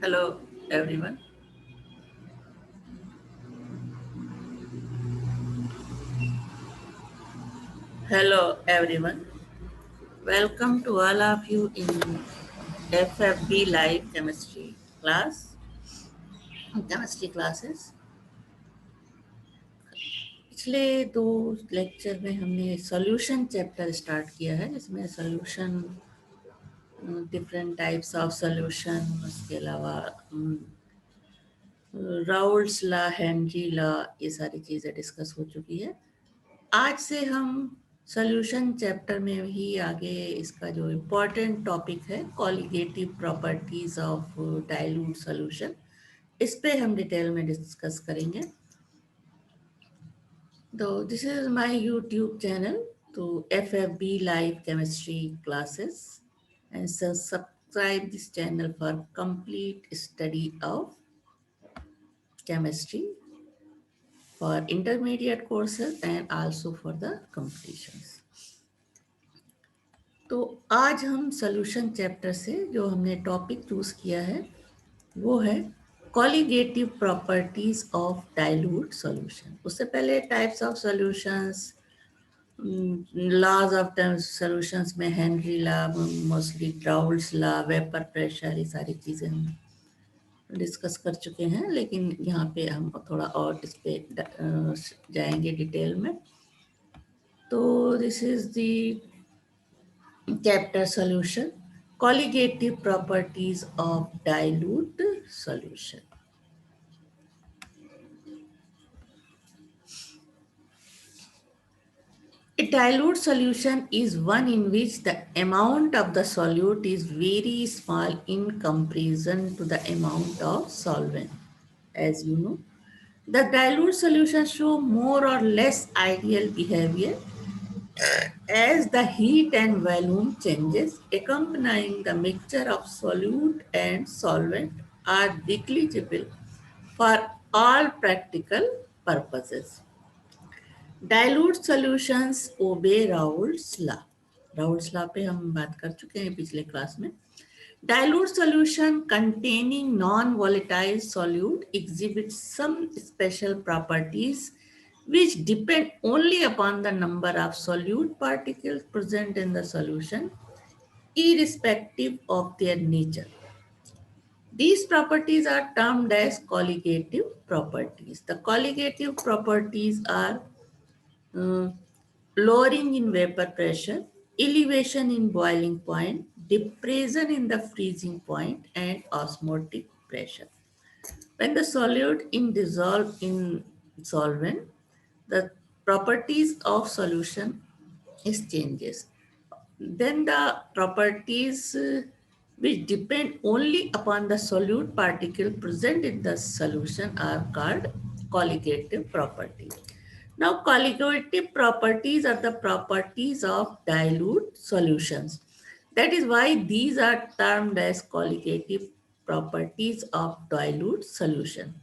Hello, everyone. Hello, everyone. Welcome to all of you in FFB Live Chemistry class, chemistry classes. पिछले दो lecture में हमने solution chapter start किया है जिसमें solution different types of solution उसके अलावा राउल्स लॉ हेनरी लॉ ये सारी चीज़ें डिस्कस हो चुकी है। आज से हम सॉल्यूशन चैप्टर में ही आगे इसका जो इम्पोर्टेंट टॉपिक है colligative properties of dilute solution इस पे हम डिटेल में डिस्कस करेंगे। तो this is my YouTube channel तो FFB live chemistry classes and subscribe this channel for complete study of chemistry for intermediate courses and also for the completions. तो आज हम सॉल्यूशन चैप्टर से जो हमने टॉपिक चूज किया है वो है colligative properties of dilute solution. उससे पहले types of solutions, laws of solutions में Henry law, mostly Raoult's law, vapour pressure, ये सारी चीज़ें हम डिस्कस कर चुके हैं, लेकिन यहाँ पे हम थोड़ा और इस पे जाएंगे डिटेल में। तो this is the chapter solution colligative properties of dilute solution. A dilute solution is one in which the amount of the solute is very small in comparison to the amount of solvent. As you know, the dilute solution show more or less ideal behavior as the heat and volume changes accompanying the mixture of solute and solvent are negligible for all practical purposes. Dilute solutions obey Raoult's law. Raoult's law पे हम बात कर चुके हैं पिछले class में. Dilute solution containing non-volatile solute exhibits some special properties which depend only upon the number of solute particles present in the solution, irrespective of their nature. These properties are termed as colligative properties. The colligative properties are uh, lowering in vapor pressure, elevation in boiling point, depression in the freezing point, and osmotic pressure. When the solute in dissolve in solvent, the properties of solution is changes. Then the properties which depend only upon the solute particle present in the solution are called colligative properties. Now, colligative properties are the properties of dilute solutions. That is why these are termed as colligative properties of dilute solution.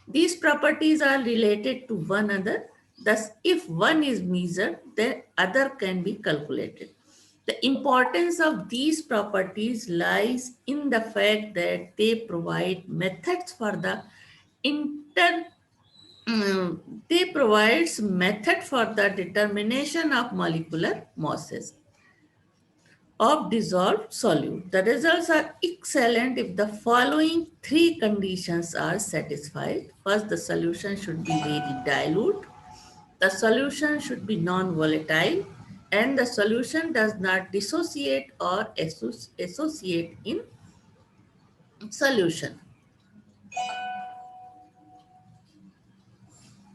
These properties are related to one another. Thus, if one is measured, the other can be calculated. The importance of these properties lies in the fact that they provide methods for the inter they provides method for the determination of molecular masses of dissolved solute. The results are excellent if the following three conditions are satisfied. First, the solution should be very dilute. The solution should be non-volatile and the solution does not dissociate or associate in solution.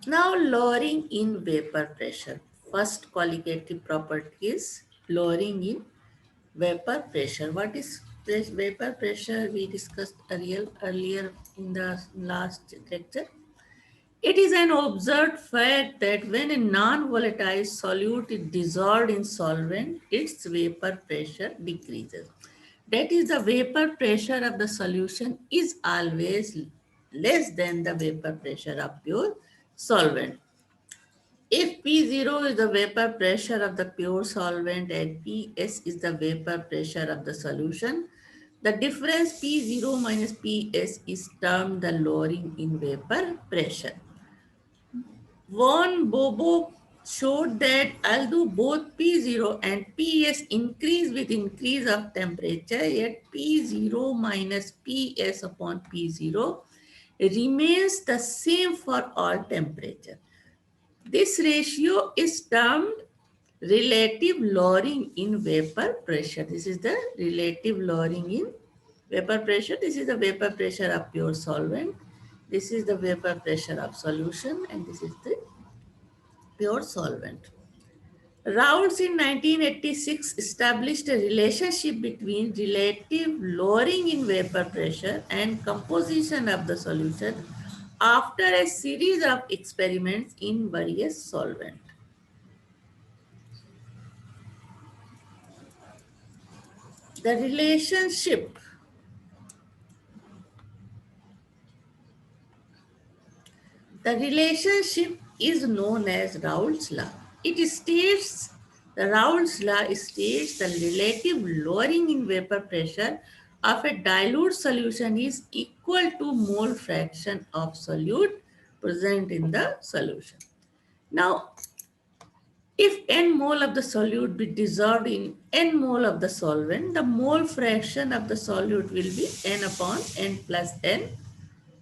Now, lowering in vapor pressure. First colligative property is lowering in vapor pressure. What is this vapor pressure? We discussed earlier in the last lecture. It is an observed fact that when a non-volatile solute is dissolved in solvent, its vapor pressure decreases. That is, the vapor pressure of the solution is always less than the vapor pressure of pure solvent. If P0 is the vapor pressure of the pure solvent and Ps is the vapor pressure of the solution, The difference P0 minus Ps is termed the lowering in vapor pressure. Von Bobo showed that although both P0 and Ps increase with increase of temperature, yet P0 minus Ps upon P0 remains the same for all temperature. This ratio is termed relative lowering in vapor pressure. This is the relative lowering in vapor pressure. This is the vapor pressure of pure solvent. This is the vapor pressure of solution, and this is the pure solvent. Rounds in 1986 established a relationship between relative lowering in vapor pressure and composition of the solution after a series of experiments in various solvents. The relationship, the relationship is known as Raoult's law. It states, the Raoult's law states the relative lowering in vapor pressure of a dilute solution is equal to mole fraction of solute present in the solution. Now, if n mole of the solute be dissolved in n mole of the solvent, the mole fraction of the solute will be n upon n plus n.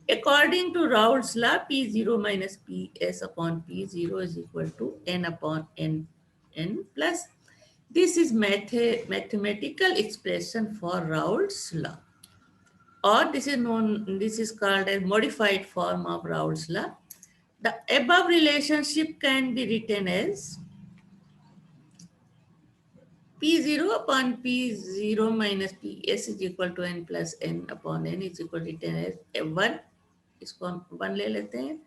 According to Raoult's law, P0 minus Ps upon P0 is equal to n upon n plus. This is mathematical expression for Raoult's law. Or this is called a modified form of Raoult's law. The above relationship can be written as P0 upon P0 minus Ps is equal to n plus n upon n is equal to written as 1. इसको हम 1 ले लेते हैं,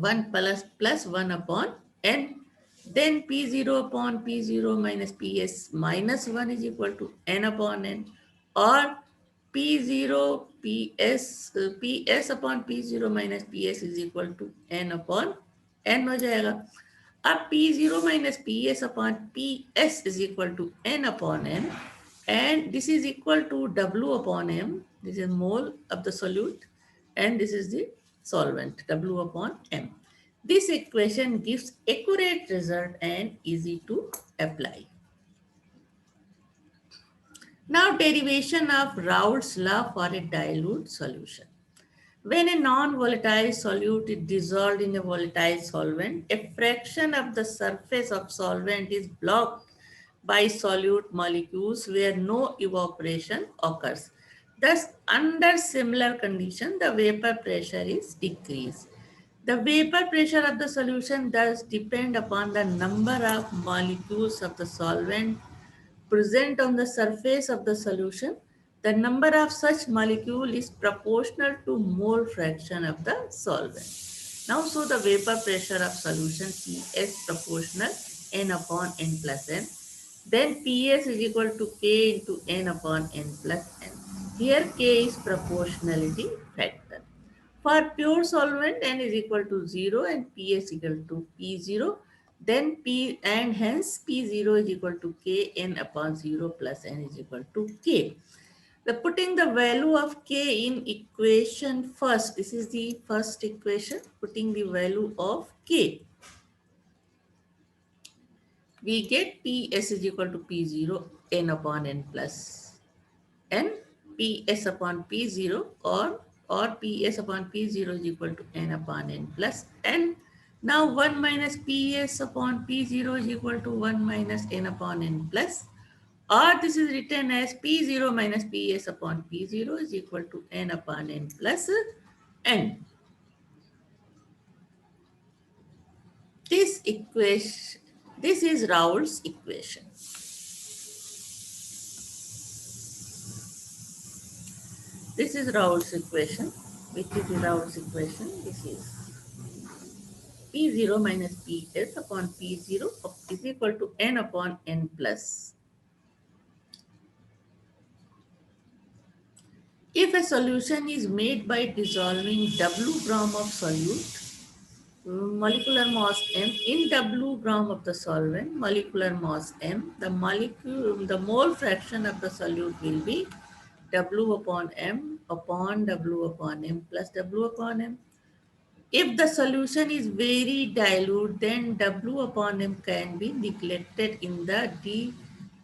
1 plus 1 upon n. Then P0 upon P0 minus Ps minus 1 is equal to n upon n. Or P0 Ps upon P0 minus Ps is equal to n upon n हो जाएगा. अब P0 minus Ps upon Ps is equal to n upon n, and this is equal to W upon m. This is mole of the solute, and this is the solvent, W upon m. This equation gives accurate result and easy to apply. Now, derivation of Raoult's law for a dilute solution. When a non-volatile solute is dissolved in a volatile solvent, a fraction of the surface of solvent is blocked by solute molecules where no evaporation occurs. Thus, under similar condition, the vapor pressure is decreased. The vapor pressure of the solution does depend upon the number of molecules of the solvent present on the surface of the solution. The number of such molecule is proportional to mole fraction of the solvent. Now, so the vapor pressure of solution Ps proportional n upon n plus n. Then Ps is equal to K into n upon n plus n. Here K is proportionality factor. For pure solvent, n is equal to 0 and Ps equal to P0. Then P and hence P0 is equal to K n upon 0 plus n is equal to K. The putting the value of K in equation first. This is the first equation, putting the value of K. We get Ps is equal to P0 n upon n plus n, Ps upon P0 or Ps upon P0 is equal to n upon n plus n. Now 1 minus Ps upon P0 is equal to 1 minus n upon n plus, or this is written as P0 minus Ps upon P0 is equal to n upon n plus n. This equation, this is Raoult's equation. This is Raoult's equation. Which is the Raoult's equation? This is P0 minus Ps upon P0 is equal to n upon n plus. If a solution is made by dissolving W gram of solute molecular mass m in W gram of the solvent, molecular mass m, the mole fraction of the solute will be W upon W upon m plus W upon m. If the solution is very dilute, then W upon m can be neglected in the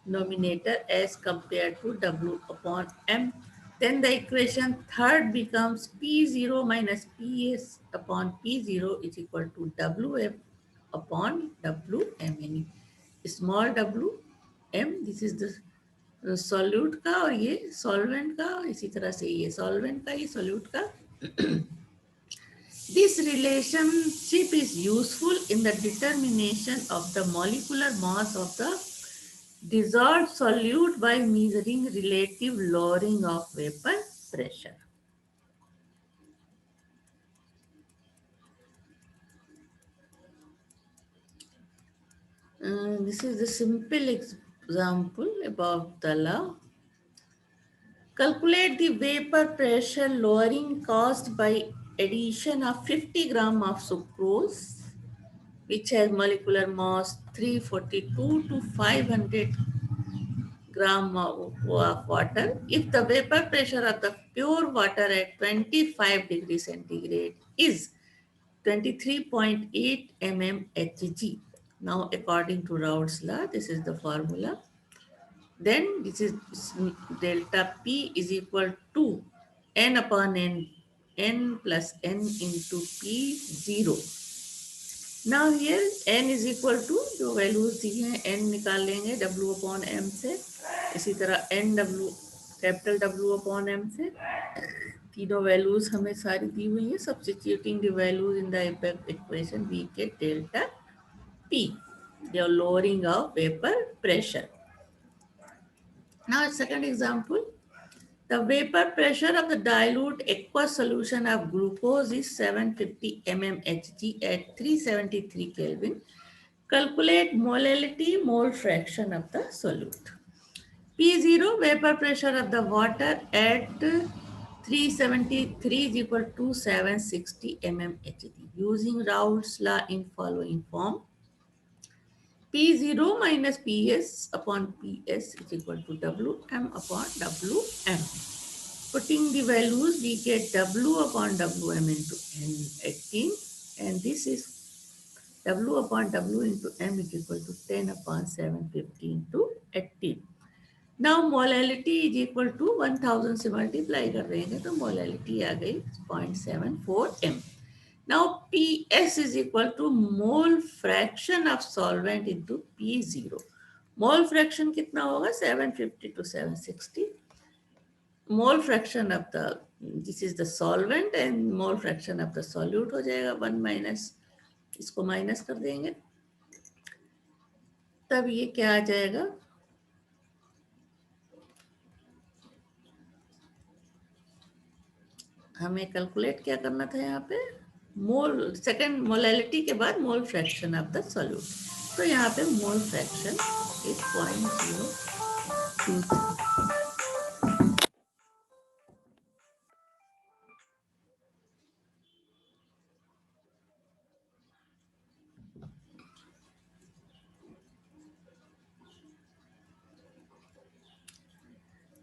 denominator as compared to W upon m. Then the equation third becomes P0 minus Ps upon P0 is equal to Wf upon Wm. यानी small w m, this is the solute का और ये solvent का, इसी तरह से ये solvent का, ये solute का. This relationship is useful in the determination of the molecular mass of the dissolved solute by measuring relative lowering of vapor pressure. This is the simple example about the law. Calculate the vapor pressure lowering caused by addition of 50 gram of sucrose, which has molecular mass 342 to 500 gram of water. If the vapor pressure of the pure water at 25 degrees centigrade is 23.8 mmHg. Now, according to Raoult's law, this is the formula. Then this is delta P is equal to n upon n plus n into P0. Now here n is equal to जो values दी हैं n निकाल लेंगे W upon m से, इसी तरह n W capital W upon m से. तीनों values हमें सारी दी हुई हैं. Substituting the values in the equation we get delta P, the lowering of vapor pressure. Now, second example, the vapor pressure of the dilute aqueous solution of glucose is 750 mmHg at 373 Kelvin. Calculate molality mole fraction of the solute. P0, vapor pressure of the water at 373 is equal to 760 mmHg. Using Raoult's law in following form, P0 minus Ps upon Ps is equal to Wm upon Wm. Putting the values, we get W upon Wm into N18, and this is W upon W into M is equal to 10 upon 750 into 18. Now molality is equal to 1000 से multiply कर देंगे तो molality आ गई 0.74 m. Now Ps is equal to mole fraction of solvent into P0. Mole fraction कितना होगा 750 to 760. Mole fraction of the, this is the solvent and mole fraction of the solute हो जाएगा 1 minus, इसको minus कर देंगे तब ये क्या आ जाएगा, हमें कैलकुलेट क्या करना था यहाँ पे, मोल सेकेंड मोलैलिटी के बाद mole fraction of the solute. तो यहाँ पे mole fraction is 0.023.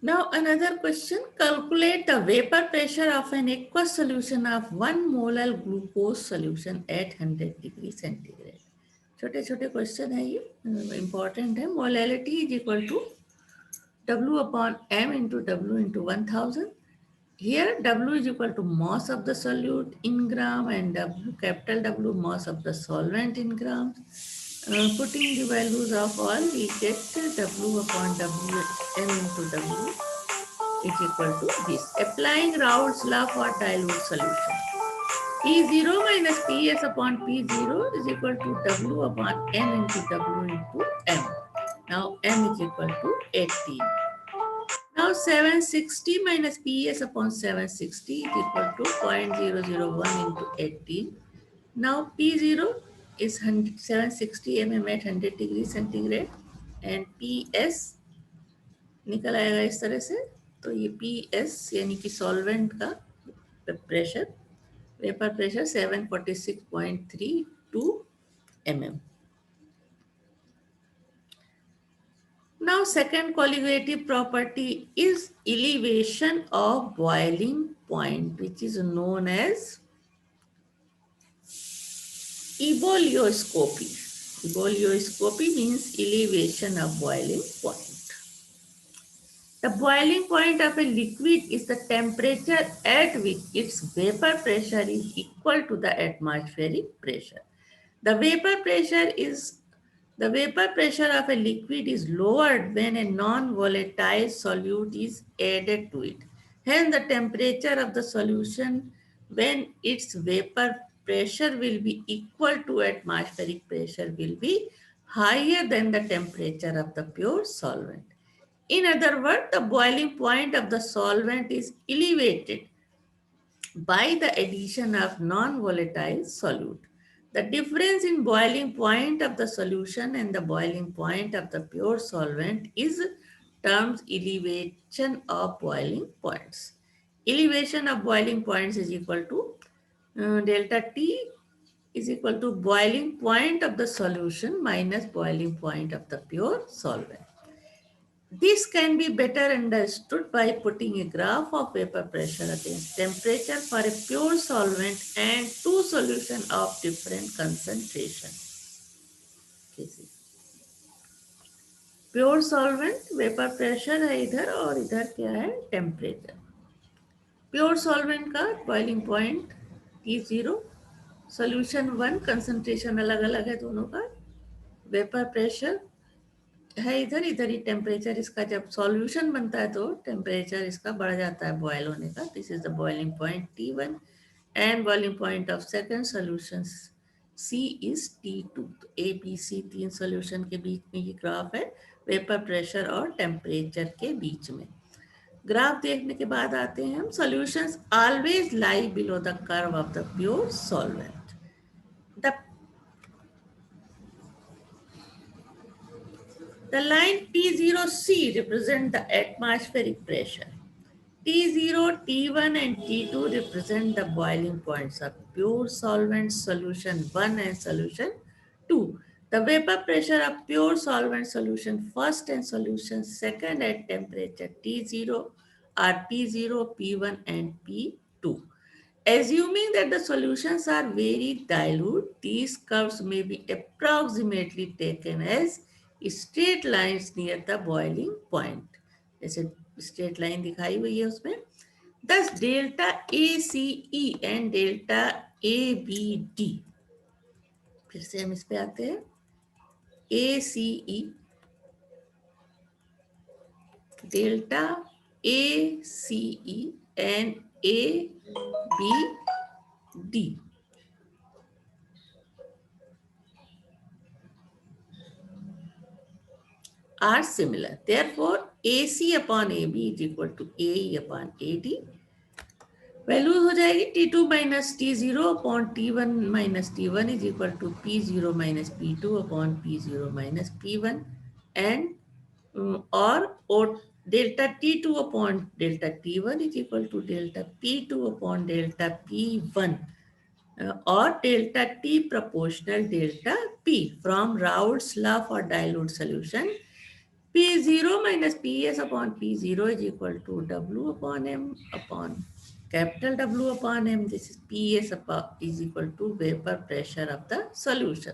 Now another question, calculate the vapor pressure of an aqueous solution of 1 molar glucose solution at 100 degree centigrade. छोटे छोटे क्वेश्चन है ये, इंपॉर्टेंट है. Molality is equal to W upon M into W into 1000. Here W is equal to mass of the solute in gram and W capital W mass of the solvent in grams. Putting the values of all, we get W upon W M into W is equal to this. Applying Raoult's law for dilute solution. P0 minus Ps upon P0 is equal to W upon N into W into M. Now M is equal to 18. Now 760 minus Ps upon 760 is equal to 0.001 into 18. Now P0 is 760 mm at 100 degree centigrade and Ps निकल आएगा इस तरह से. तो ये Ps यानी कि solvent का pressure Vapor pressure 746.32 mm. Now, second colligative property is elevation of boiling point, which is known as ebullioscopy. Ebullioscopy means elevation of boiling point. The boiling point of a liquid is the temperature at which its vapor pressure is equal to the atmospheric pressure. The vapor pressure is the vapor pressure of a liquid is lowered when a non-volatile solute is added to it. Hence, the temperature of the solution when its vapor pressure will be equal to atmospheric pressure will be higher than the temperature of the pure solvent. In other words, the boiling point of the solvent is elevated by the addition of non-volatile solute. The difference in boiling point of the solution and the boiling point of the pure solvent is termed elevation of boiling points. Elevation of boiling points is equal to delta T is equal to boiling point of the solution minus boiling point of the pure solvent. This can be better understood by putting a graph of vapor pressure against temperature for a pure solvent and two solutions of different concentration. Okay, pure solvent vapour pressure है इधर और इधर क्या है temperature. Pure solvent का boiling point T0, solution 1 concentration अलग अलग है दोनों का, वेपर प्रेशर है इधर, इधर ही टेम्परेचर इसका जब सॉल्यूशन बनता है तो टेम्परेचर इसका बढ़ जाता है बॉयल होने का. This is the boiling point T1 and boiling point of second solution C is T2. तो A B C तीन सॉल्यूशन के बीच में ये ग्राफ है वेपर प्रेशर और टेम्परेचर के बीच में. ग्राफ देखने के बाद आते हैं हम. Solutions always lie below the curve of the pure solvent. The line T0C represent the atmospheric pressure. T0, T1 and T2 represent the boiling points of pure solvent solution 1 and solution 2. The vapor pressure of pure solvent solution first and solution second at temperature T0 are P0, P1 and P2. Assuming that the solutions are very dilute, these curves may be approximately taken as straight lines near the boiling point. जैसे straight line दिखाई हुई है उसमें. Thus, delta ACE and delta ABD. फिर से हम इस पे आते हैं. ACE, delta ACE and ABD are similar. Therefore, AC upon AB is equal to AE upon AD. Values हो जाएगी T2 minus T0 upon T1 minus T1 is equal to P0 minus P2 upon P0 minus P1 and or delta T2 upon delta T1 is equal to delta P2 upon delta P1 or delta T proportional delta P from Raoult's law for dilute solution. P0 minus Ps upon P0 is equal to W upon M upon capital W upon M. This is Ps is equal to vapor pressure of the solution.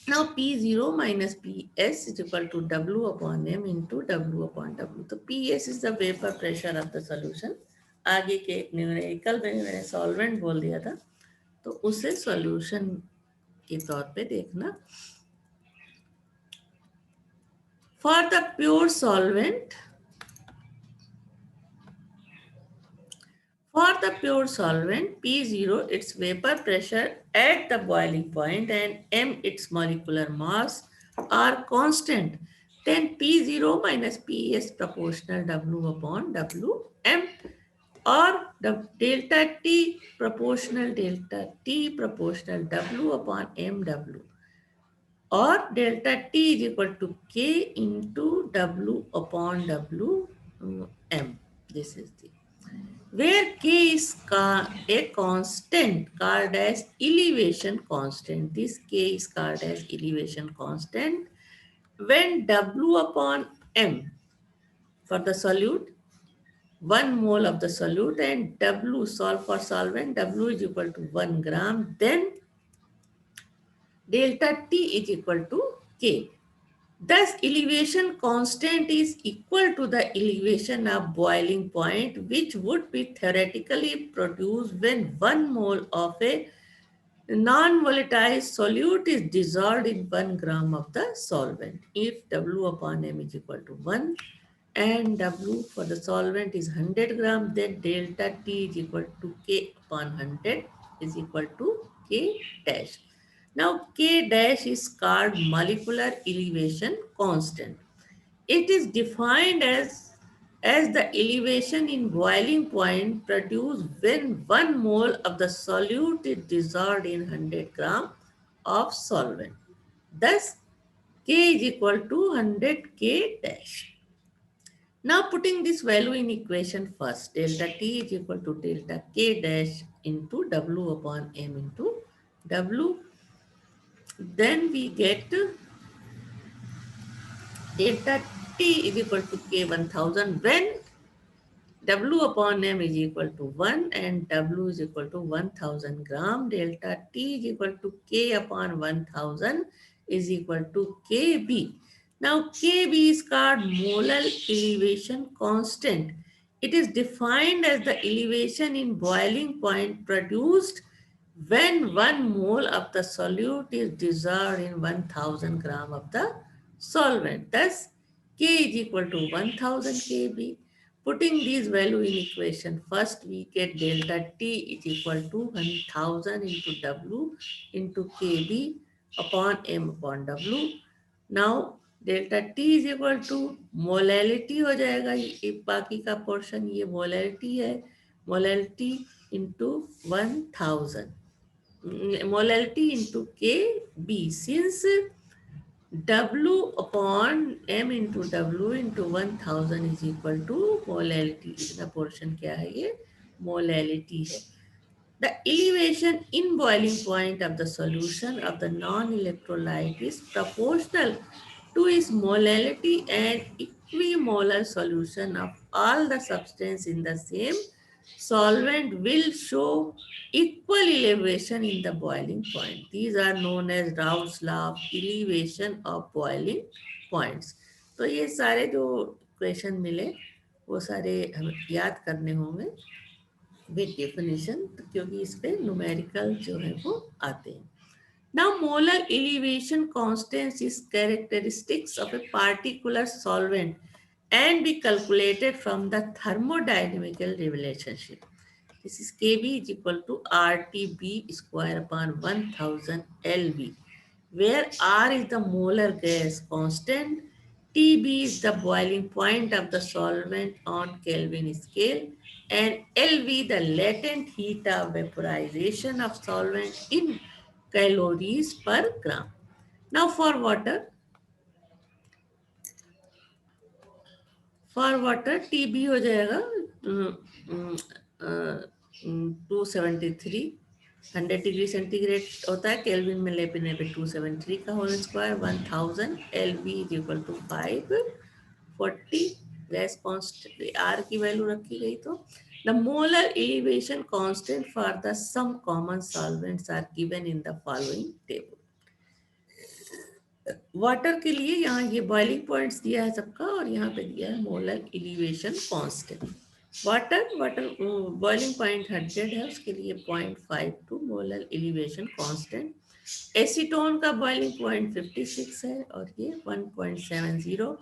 Now P0 minus Ps is equal to W upon M into W upon W. So Ps is the vapor pressure of the solution. आगे के numerical में मैंने solvent बोल दिया था, तो उसे solution के तौर पे देखना. For the pure solvent, P0 its vapor pressure at the boiling point and M its molecular mass are constant, then P0 minus Ps proportional W upon Wm or the delta T proportional W upon Mw or delta T is equal to K into W upon Wm. This is the where K is a constant called as elevation constant. This K is called as elevation constant when W upon M for the solute, 1 mole of the solute, and W solve for solvent, W is equal to 1 gram, then delta T is equal to K. Thus, elevation constant is equal to the elevation of boiling point, which would be theoretically produced when 1 mole of a non-volatile solute is dissolved in 1 gram of the solvent. If W upon M is equal to 1 and W for the solvent is 100 gram, then delta T is equal to K upon 100 is equal to K dash. Now K dash is called molecular elevation constant. It is defined as the elevation in boiling point produced when 1 mole of the solute is dissolved in 100 gram of solvent. Thus, K is equal to 100 K dash. Now putting this value in equation first, delta T is equal to delta K dash into W upon M into W. Then we get delta T is equal to K 1000 when W upon M is equal to 1 and W is equal to 1000 gram. Delta T is equal to K upon 1000 is equal to KB. Now KB is called molar elevation constant. It is defined as the elevation in boiling point produced when 1 mole of the solute is dissolved in 1000 gram of the solvent. Thus, K is equal to 1000 kb. Putting these value in equation, first we get delta T is equal to 1000 into W into kb upon M upon W. Now, delta T is equal to molality हो जाएगा, ये बाकी का portion ये molality है, molality into 1000 molality into Kb, since W upon M into W into 1000 is equal to molality. इसका portion क्या है ये? Molality है. The elevation in boiling point of the solution of the non-electrolyte is proportional to its molality and equimolar solution of all the substance in the same solvent will show equal elevation in the boiling point. These are known as Raoult's law of elevation of boiling points. तो ये सारे जो question मिले वो सारे हमें याद करने होंगे विद डेफिनेशन, क्योंकि इस पे न्यूमेरिकल जो है वो आते हैं. Now, molar elevation constants is characteristics of a particular solvent and be calculated from the thermodynamical relationship. This is Kb is equal to RTB square upon 1000 Lb, where R is the molar gas constant, Tb is the boiling point of the solvent on Kelvin scale, and Lv the latent heat of vaporization of solvent in calories per gram. Now for water TB हो जाएगा 273, 100 degree centigrade होता है, kelvin में लेने पे 273 का whole square 1000 LV is equal to 540. Gas constant R की value रखी गई तो the molar elevation constant for the some common solvents are given in the following table. Water के लिए यहाँ ये बॉइलिंग पॉइंट्स दिया है सबका और यहाँ पे दिया है molar elevation constant. Water water boiling point 100 है, उसके लिए 0.52 मोलर एलिवेशन कांस्टेंट. एसीटोन का बॉइलिंग पॉइंट 56 है और ये 1.70.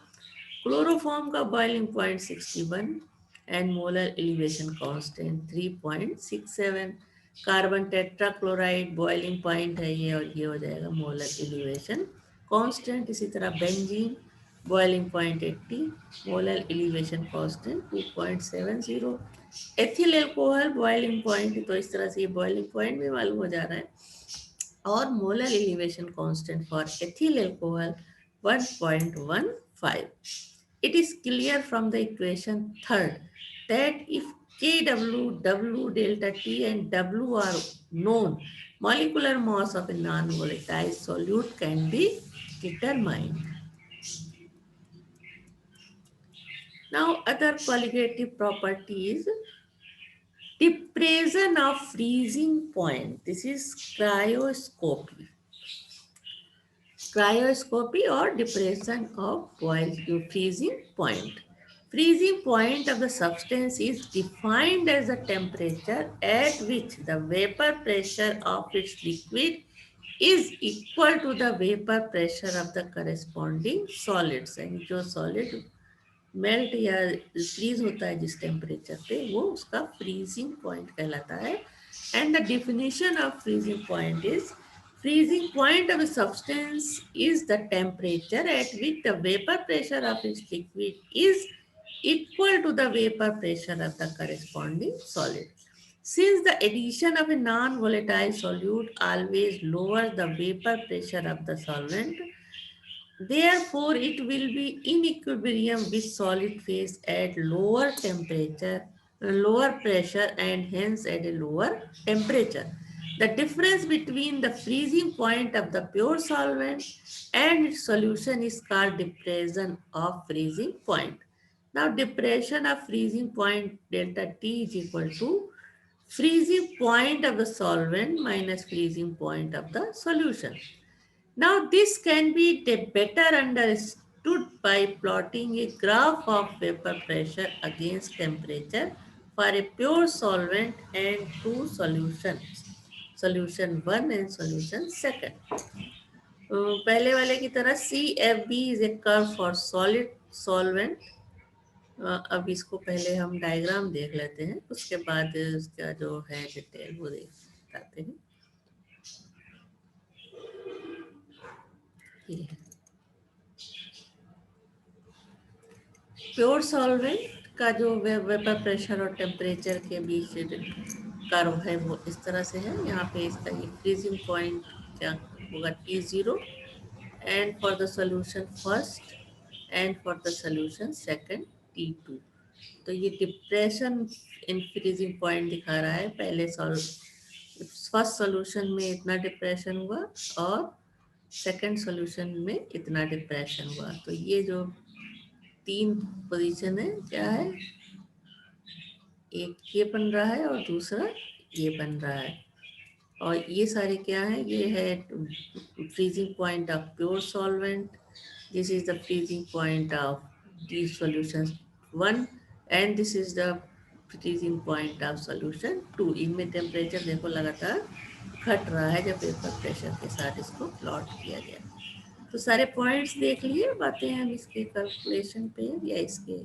क्लोरोफॉर्म का boiling point 61 and molar elevation constant 3.67. Carbon tetrachloride boiling point है ये और ये हो जाएगा मोलर एलिवेशन कांस्टेंट. इसी तरह benzene boiling point 80, molar elevation constant 2.70. Ethyl alcohol boiling point, तो इस तरह से ये बॉइलिंग पॉइंट भी मालूम हो जा रहा है, और molar elevation constant for ethyl alcohol 1.15. It is clear from the equation third that if Kw, W, delta T and W are known, molecular mass of a non-volatile solute can be determined. Now, other qualitative properties, depression of freezing point. This is cryoscopy. Cryoscopy or depression of freezing point. Freezing point of the substance is defined as the temperature at which the vapor pressure of its liquid is equal to the vapor pressure of the corresponding solids. And जो solid melt या freeze होता है जिस temperature पे, वो उसका freezing point कहलाता है. And the definition of freezing point is, freezing point of a substance is the temperature at which the vapor pressure of its liquid is equal to the vapor pressure of the corresponding solid. Since the addition of a non-volatile solute always lowers the vapor pressure of the solvent, therefore, it will be in equilibrium with solid phase at lower temperature, lower pressure, and hence at a lower temperature. The difference between the freezing point of the pure solvent and its solution is called depression of freezing point. Now, depression of freezing point delta T is equal to freezing point of the solvent minus freezing point of the solution. Now, this can be better understood by plotting a graph of vapor pressure against temperature for a pure solvent and two solutions, solution 1 and solution 2. पहले वाले की तरह CFB is a curve for solid solvent. अब इसको पहले हम diagram देख लेते हैं, उसके बाद इसका जो है डिटेल वो देखते हैं. ये प्योर सॉल्वेंट का जो वेपर प्रेशर और टेम्परेचर के बीच कर्व है वो इस तरह से है. यहाँ पे इसका ये फ्रीजिंग पॉइंट क्या होगा, T0, and for the solution first and for the solution second T2. तो ये डिप्रेशन इन फ्रीजिंग पॉइंट दिखा रहा है. पहले फर्स्ट सॉल्यूशन में इतना डिप्रेशन हुआ और सेकंड सॉल्यूशन में इतना डिप्रेशन हुआ. तो ये जो तीन पोजीशन है, क्या है, एक ये बन रहा है और दूसरा ये बन रहा है. और ये सारे क्या है, ये है freezing point of pure solvent. This is the freezing point of the solution 1 and this is the freezing point of solution 2. इनमें टेम्परेचर देखो लगातार घट रहा है जब वेपर प्रेशर के साथ इसको प्लॉट किया गया. तो सारे पॉइंट्स देख लिए, बातें हम इसके कैलकुलेशन पे या इसके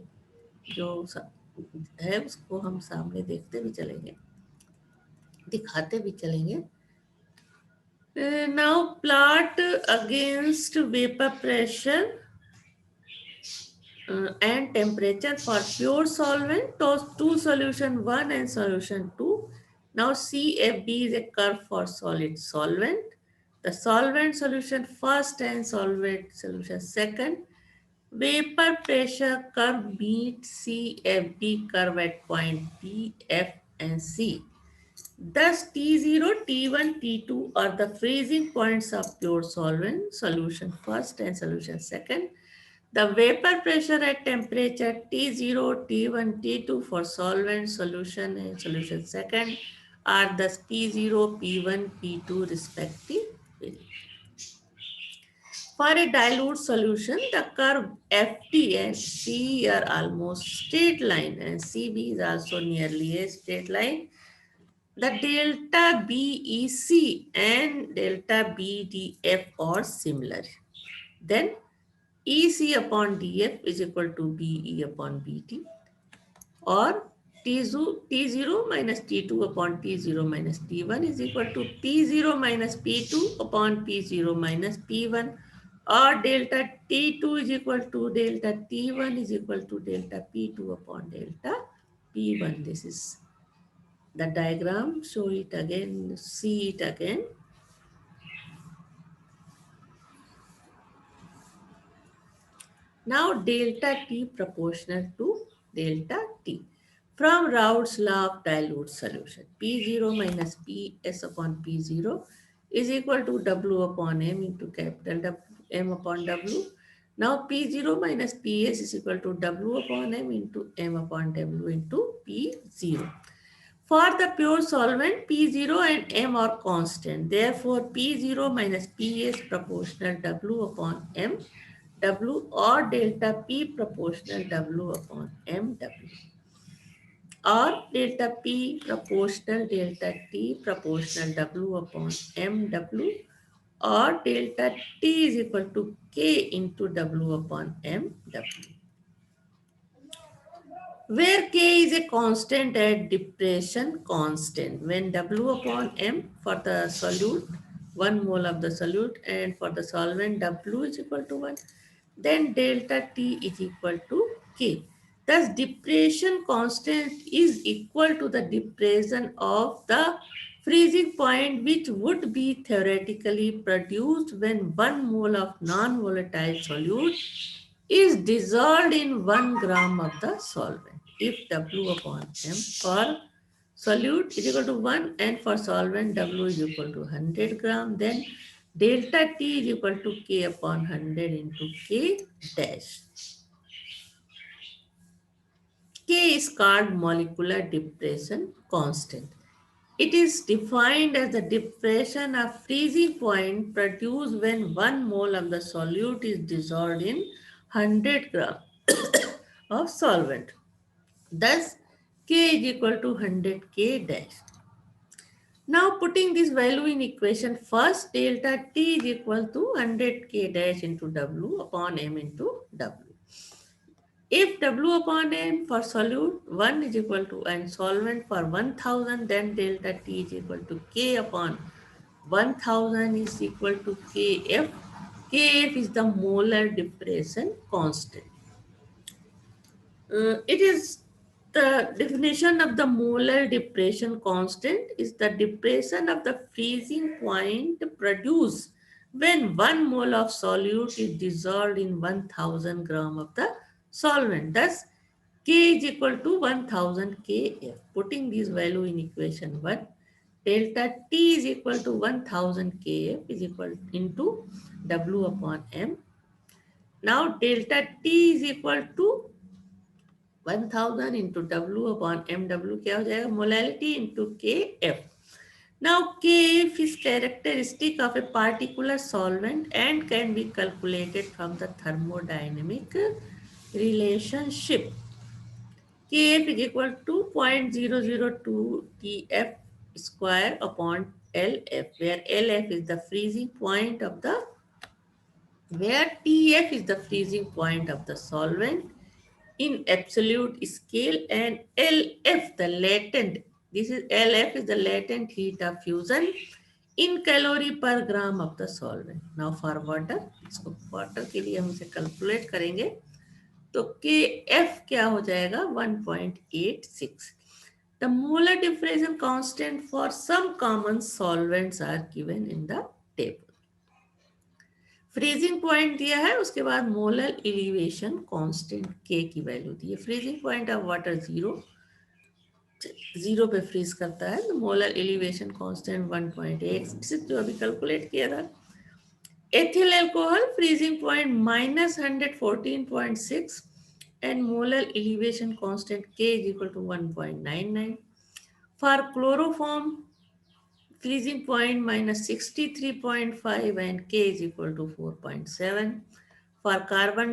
जो है उसको हम सामने देखते भी चलेंगे, दिखाते भी चलेंगे. Now plot against vapour pressure and temperature for pure solvent, those two solution 1 and solution 2. Now CFB is a curve for solid solvent. The solvent solution first and solvent solution second. Vapor pressure curve meets CFB curve at point B, F and C. Thus T0, T1, T2 are the freezing points of pure solvent, solution first and solution second. The vapor pressure at temperature T0, T1, T2 for solvent solution and solution second are thus P0, P1, P2 respectively. For a dilute solution, the curve FT and C are almost straight line and CB is also nearly a straight line. The delta BEC and delta BDF are similar. Then EC upon DF is equal to BE upon BT, or T0 minus T2 upon T0 minus T1 is equal to P0 minus P2 upon P0 minus P1, or delta T2 is equal to delta T1 is equal to delta P2 upon delta P1. This is the diagram. Show it again, see it again. Now delta T proportional to delta T. From Raoult's law of dilute solution. P0 minus Ps upon P0 is equal to W upon M into capital W, M upon W. Now P0 minus Ps is equal to W upon M into M upon W into P0. For the pure solvent, P0 and M are constant. Therefore, P0 minus P is proportional W upon M W or delta P proportional W upon M W or delta P proportional delta T proportional W upon M W or delta T is equal to K into W upon M W, where K is a constant at depression constant. When W upon M for the solute, 1 mole of the solute, and for the solvent W is equal to 1, then delta T is equal to K. Thus, depression constant is equal to the depression of the freezing point, which would be theoretically produced when 1 mole of non-volatile solute is dissolved in 1 gram of the solvent. If W upon M for solute is equal to 1 and for solvent W is equal to 100 gram, then delta T is equal to K upon 100 into K dash. K is called molecular depression constant. It is defined as the depression of freezing point produced when 1 mole of the solute is dissolved in 100 gram of solvent. Thus, K is equal to 100 K dash. Now putting this value in equation, first delta T is equal to 100 K dash into W upon M into W. If W upon M for solute 1 is equal to and solvent for 1000, then delta T is equal to K upon 1000 is equal to Kf. Kf is the molar depression constant. It is the definition of the molar depression constant is the depression of the freezing point produced when 1 mole of solute is dissolved in 1000 gram of the solvent. Thus, K is equal to 1000 Kf. Putting this value in equation 1, delta T is equal to 1000 Kf is equal into W upon M. Now, delta T is equal to 1000 into W upon MW क्या हो जाएगा molality into KF. Now KF is characteristic of a particular solvent and can be calculated from the thermodynamic relationship. KF is equal to 0.002 TF square upon LF, where LF is the freezing point of the, where TF is the freezing point of the solvent in absolute scale, and LF the latent, this is LF is the latent heat of fusion in calorie per gram of the solvent. Now for water, इसको water के लिए हम इसे calculate करेंगे तो KF क्या हो जाएगा 1.86. The molar diffusion constant for some common solvents are given in the table. Freezing point दिया है, उसके बाद मोलर एलिवेशन कांस्टेंट के की वैल्यू दी है. Freezing point of water zero पे फ्रीज करता है, तो मोलर एलिवेशन कांस्टेंट 1.8 जो अभी कैलकुलेट किया था. Ethyl alcohol freezing point -114.6 and molar elevation constant K is equal to 1.99. For chloroform freezing point -63.5 and K is equal to 4.7. For carbon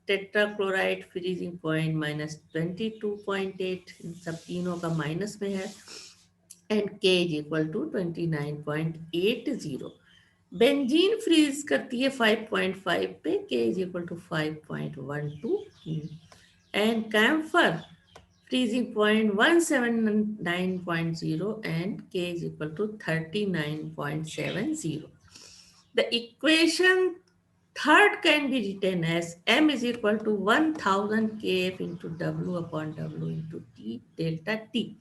tetrachloride freezing point -22.8, इन सब तीनों का माइनस में है, and K is equal to 29.80. Benzene freeze करती है 5.5 पे, K is equal to 5.12, and camphor freezing point 179.0 and K is equal to 39.70. The equation third can be written as M is equal to 1000 Kf into W upon W into T delta T.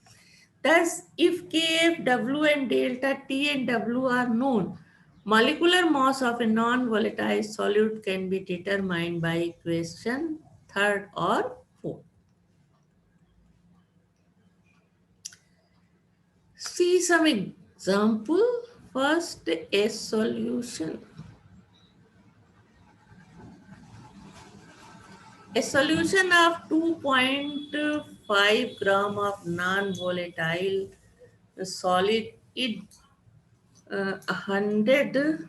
Thus, if Kf, W and delta T and W are known, molecular mass of a non-volatile solute can be determined by equation third or fourth. see some example. First, a solution. A solution of 2.5 gram of non-volatile solid in 100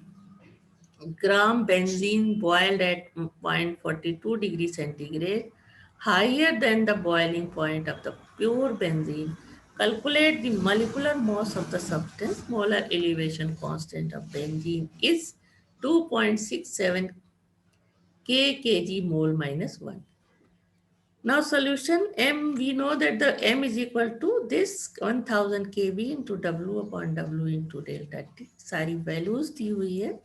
gram benzene boiled at 0.42 degrees centigrade, higher than the boiling point of the pure benzene. Calculate the molecular mass of the substance. Molar elevation constant of benzene is 2.67 kg mole minus 1. Now solution M, we know that the M is equal to this 1000 kV into W upon W into delta T. सारी values दी हुई है.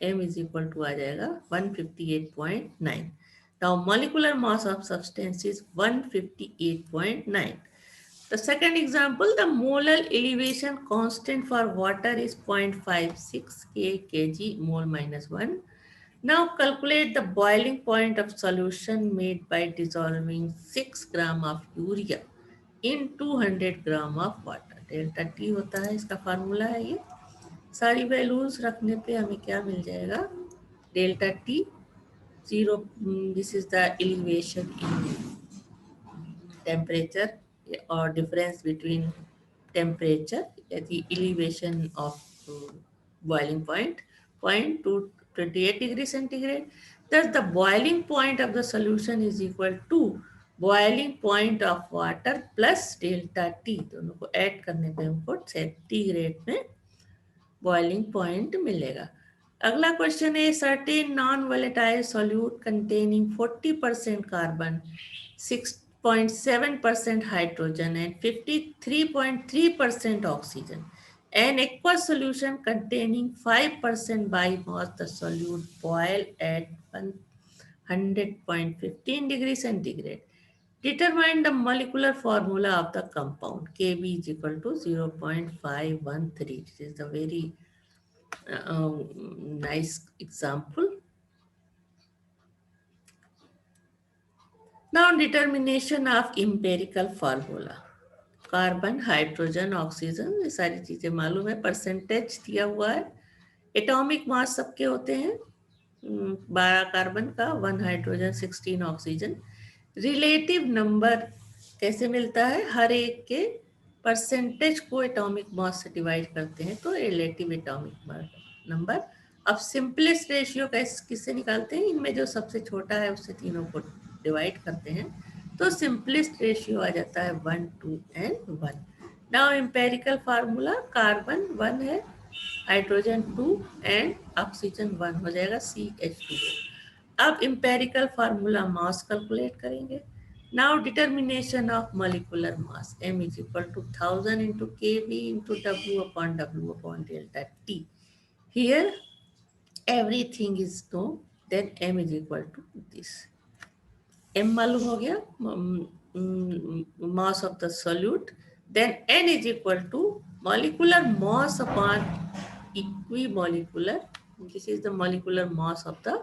M is equal to आ जाएगा 158.9. Now molecular mass of substance is 158.9. The second example, the molar elevation constant for water is 0.56 kg mole minus 1. Now calculate the boiling point of solution made by dissolving 6 gram of urea in 200 gram of water. Delta T होता है, इसका formula है ये. सारी values रखने पे हमें क्या मिल जाएगा? Delta T 0. This is the elevation in temperature or difference between temperature at the elevation of boiling point to 28 degrees centigrade. Thus the boiling point of the solution is equal to boiling point of water plus delta T. दोनों को add करने पे हमको centigrade में boiling point मिलेगा. अगला question है, certain non volatile solute containing 40% carbon, 6.7% hydrogen and 53.3% oxygen. An aqueous solution containing 5% biomass, the solute boil at 100.15 degrees centigrade. Determine the molecular formula of the compound. Kb is equal to 0.513. This is a very nice example. Now determination of empirical formula. Carbon, hydrogen, oxygen, ये सारी चीजें मालूम है. Percentage दिया हुआ है. Atomic mass सबके होते हैं 12 कार्बन का, 1 हाइड्रोजन, 16 ऑक्सीजन. रिलेटिव नंबर कैसे मिलता है? हर एक के परसेंटेज को एटॉमिक मास से डिवाइड करते हैं तो रिलेटिव एटॉमिक नंबर. अब सिंपलेस्ट रेशियो किससे निकालते हैं? इनमें जो सबसे छोटा है उससे तीनों को डिवाइड करते हैं तो सिंपलेस्ट रेशियो आ जाता है 1, 2 and 1. Now empirical formula, carbon 1 है, हाइड्रोजन 2 एंड ऑक्सीजन 1 हो जाएगा CH2. अब एम्पेरिकल फार्मूला मास कैलकुलेट करेंगे. Now determination of molecular mass. M is equal to 1000 into kV into W upon delta T. Here everything is known, then M is equal to this. M मालूम हो गया, mass of the solute. Then N is equal to molecular mass upon equimolecular. This is the molecular mass of the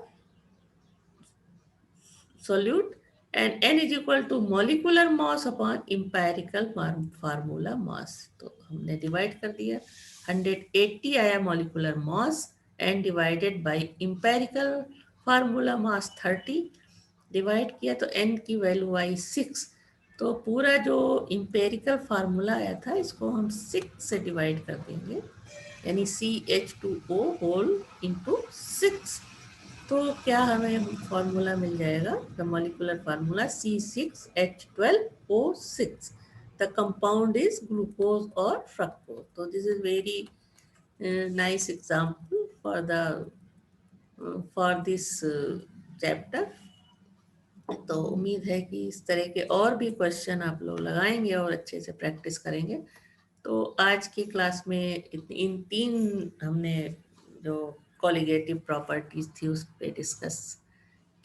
solute, and N is equal to molecular mass upon empirical formula mass. तो हमने divide कर दिया. 180 आया molecular mass and divided by empirical formula mass 30. Divide किया तो n की value आई 6. तो पूरा जो इंपेरिकल फार्मूला आया था इसको हम 6 से डिवाइड कर देंगे, यानी CH2O होल इंटू 6. तो क्या हमें फार्मूला मिल जाएगा? The molecular formula C6H12O6. The compound is glucose और फ्रक्टोज. तो this is very nice example for this chapter. तो उम्मीद है कि इस तरह के और भी क्वेश्चन आप लोग लगाएंगे और अच्छे से प्रैक्टिस करेंगे. तो आज की क्लास में इन 3 हमने जो कॉलिगेटिव प्रॉपर्टीज थी उस पर डिस्कस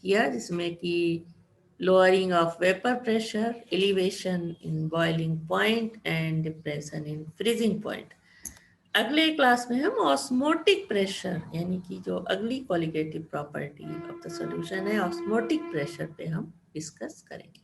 किया, जिसमें कि lowering of vapour pressure, elevation in boiling point and depression in freezing point. अगले क्लास में हम ऑस्मोटिक प्रेशर, यानी कि जो अगली colligative property of the solution है, ऑस्मोटिक प्रेशर पे हम डिस्कस करेंगे.